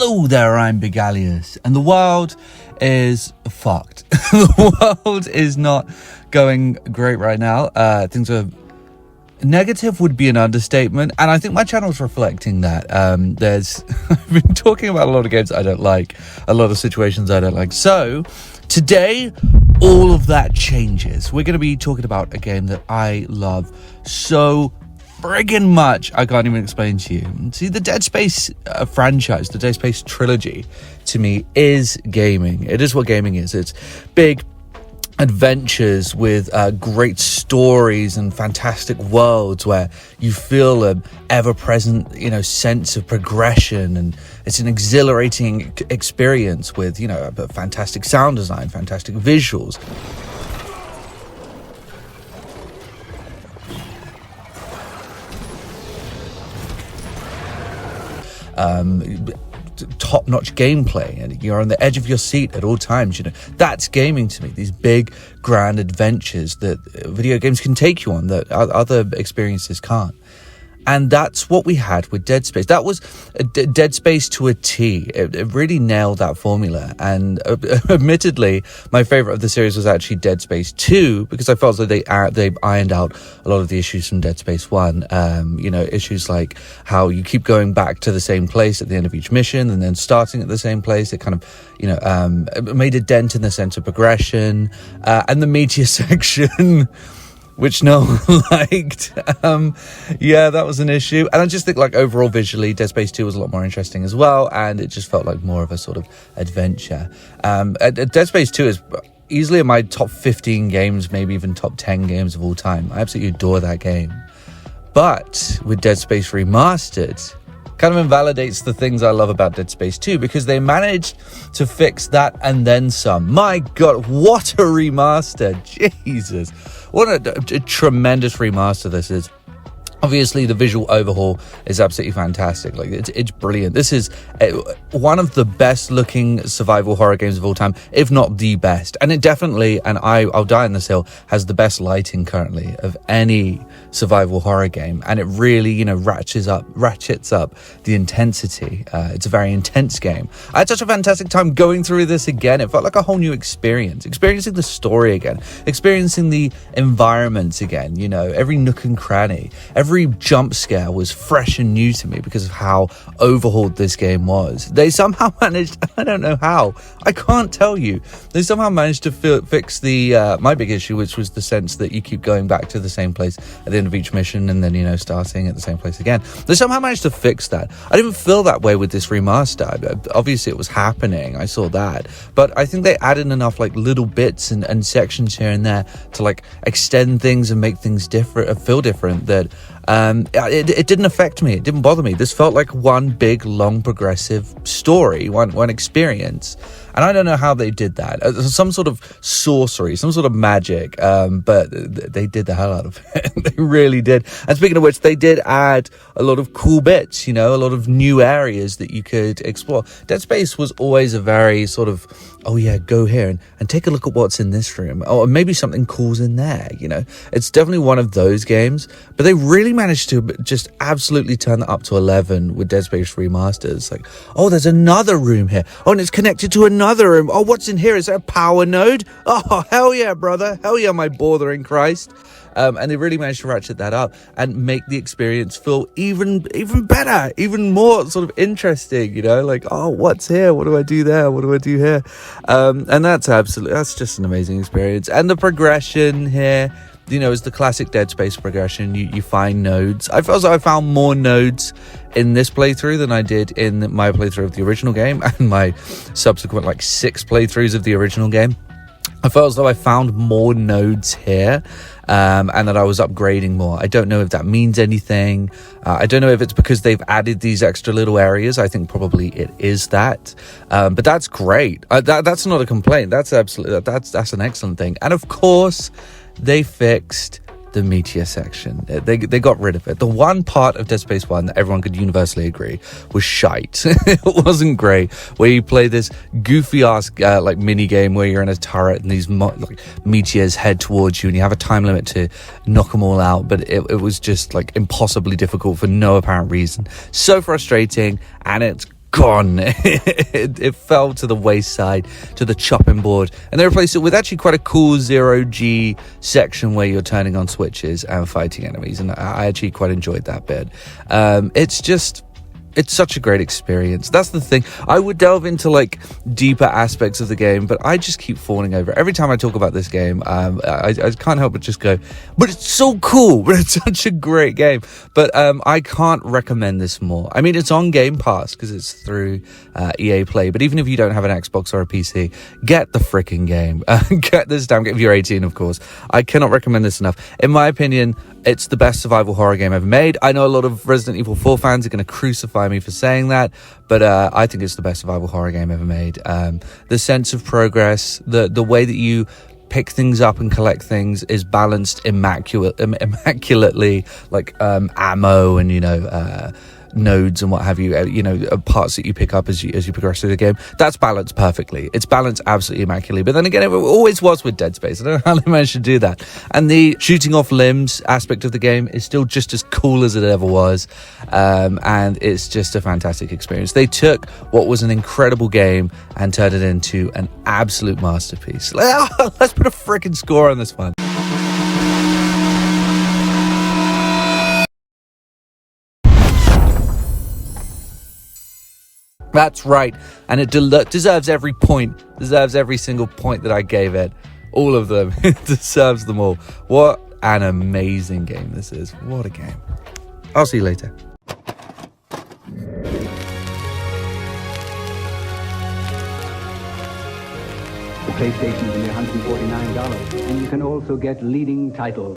Hello there, I'm Big Alias, and the world is fucked. The world is not going great right now. Things are negative would be an understatement, and I think my channel's reflecting that. I've been talking about a lot of games I don't like, a lot of situations I don't like. So today, all of that changes. We're going to be talking about a game that I love so friggin' much, I can't even explain to you. See, the Dead Space franchise, the Dead Space trilogy, to me, is gaming. It is what gaming is. It's big adventures with great stories and fantastic worlds where you feel an ever-present, sense of progression, and it's an exhilarating experience with, fantastic sound design, fantastic visuals. Top-notch gameplay, and you're on the edge of your seat at all times. That's gaming to me. These big, grand adventures that video games can take you on that other experiences can't. And that's what we had with Dead Space. That was Dead Space to a T. It really nailed that formula. And admittedly, my favorite of the series was actually Dead Space 2, because I felt as though they ironed out a lot of the issues from Dead Space 1. Issues like how you keep going back to the same place at the end of each mission and then starting at the same place. It kind of, made a dent in the sense of progression. And the meteor section, which no one liked. That was an issue. And I just think, overall visually, Dead Space 2 was a lot more interesting as well, and it just felt like more of a sort of adventure. Dead Space 2 is easily in my top 15 games, maybe even top 10 games of all time. I absolutely adore that game. But with Dead Space Remastered, kind of invalidates the things I love about Dead Space 2, because they managed to fix that and then some. My God, what a remaster. Jesus. What a tremendous remaster this is. Obviously, the visual overhaul is absolutely fantastic. It's brilliant. This is one of the best looking survival horror games of all time, if not the best. And it definitely, and I'll die on this hill, has the best lighting currently of any survival horror game. And it really, ratchets up the intensity. It's a very intense game. I had such a fantastic time going through this again. It felt like a whole new experience. Experiencing the story again. Experiencing the environments again. Every nook and cranny. Every jump scare was fresh and new to me because of how overhauled this game was. They somehow managed, I don't know how, I can't tell you, they somehow managed to fix the my big issue, which was the sense that you keep going back to the same place at the end of each mission and then, starting at the same place again. They somehow managed to fix that. I didn't feel that way with this remaster. Obviously it was happening, I saw that, but I think they added enough little bits and sections here and there to extend things and make things different, feel different, that it didn't affect me. It didn't bother me. This felt like one big, long, progressive story, one experience. And I don't know how they did that. Some sort of sorcery, some sort of magic, but they did the hell out of it. They really did. And speaking of which, they did add a lot of cool bits, a lot of new areas that you could explore. Dead Space was always a very sort of, oh yeah, go here and take a look at what's in this room. Or maybe something cool's in there, It's definitely one of those games. But they really managed to just absolutely turn that up to 11 with Dead Space Remasters. Oh, there's another room here. Oh, and it's connected to another room. Oh, what's in here? Is that a power node? Oh, hell yeah, brother. Hell yeah, my brother in Christ. And they really managed to ratchet that up and make the experience feel even better, even more sort of interesting, oh, what's here? What do I do there? What do I do here? And that's just an amazing experience. And the progression here, is the classic Dead Space progression. You find nodes. I felt as though I found more nodes in this playthrough than I did in my playthrough of the original game and my subsequent 6 playthroughs of the original game. I felt as though I found more nodes here, and that I was upgrading more. I don't know if that means anything. I don't know if it's because they've added these extra little areas. I think probably it is that. But that's great. That's not a complaint. That's an excellent thing. And of course, they fixed the meteor section. They got rid of it. The one part of Dead Space 1 that everyone could universally agree was shite. It wasn't great. Where you play this goofy ass mini game where you're in a turret and these meteors head towards you and you have a time limit to knock them all out, but it was just impossibly difficult for no apparent reason. So frustrating, and it's gone. It fell to the wayside, to the chopping board, and they replaced it with actually quite a cool 0G section where you're turning on switches and fighting enemies, and I actually quite enjoyed that bit. It's such a great experience. That's the thing. I would delve into like deeper aspects of the game, but I just keep falling over. Every time I talk about this game, I can't help but just go, but it's so cool. But it's such a great game. But I can't recommend this more. I mean, it's on Game Pass because it's through EA Play. But even if you don't have an Xbox or a PC, get the freaking game. Get this damn game if you're 18, of course. I cannot recommend this enough. In my opinion, it's the best survival horror game ever made. I know a lot of Resident Evil 4 fans are going to crucify me for saying that, but I think it's the best survival horror game ever made. The sense of progress, the way that you pick things up and collect things is balanced immaculately, like ammo and nodes and what have you, parts that you pick up as you progress through the game. That's balanced perfectly. It's balanced absolutely immaculately. But then again, it always was with Dead Space. I don't know how they managed to do that. And the shooting off limbs aspect of the game is still just as cool as it ever was. And it's just a fantastic experience. They took what was an incredible game and turned it into an absolute masterpiece. Let's put a freaking score on this one. That's right, and it deserves every single point that I gave it. All of them. It deserves them all. What an amazing game this is. What a game. I'll see you later. The PlayStation is only $149, and you can also get leading titles.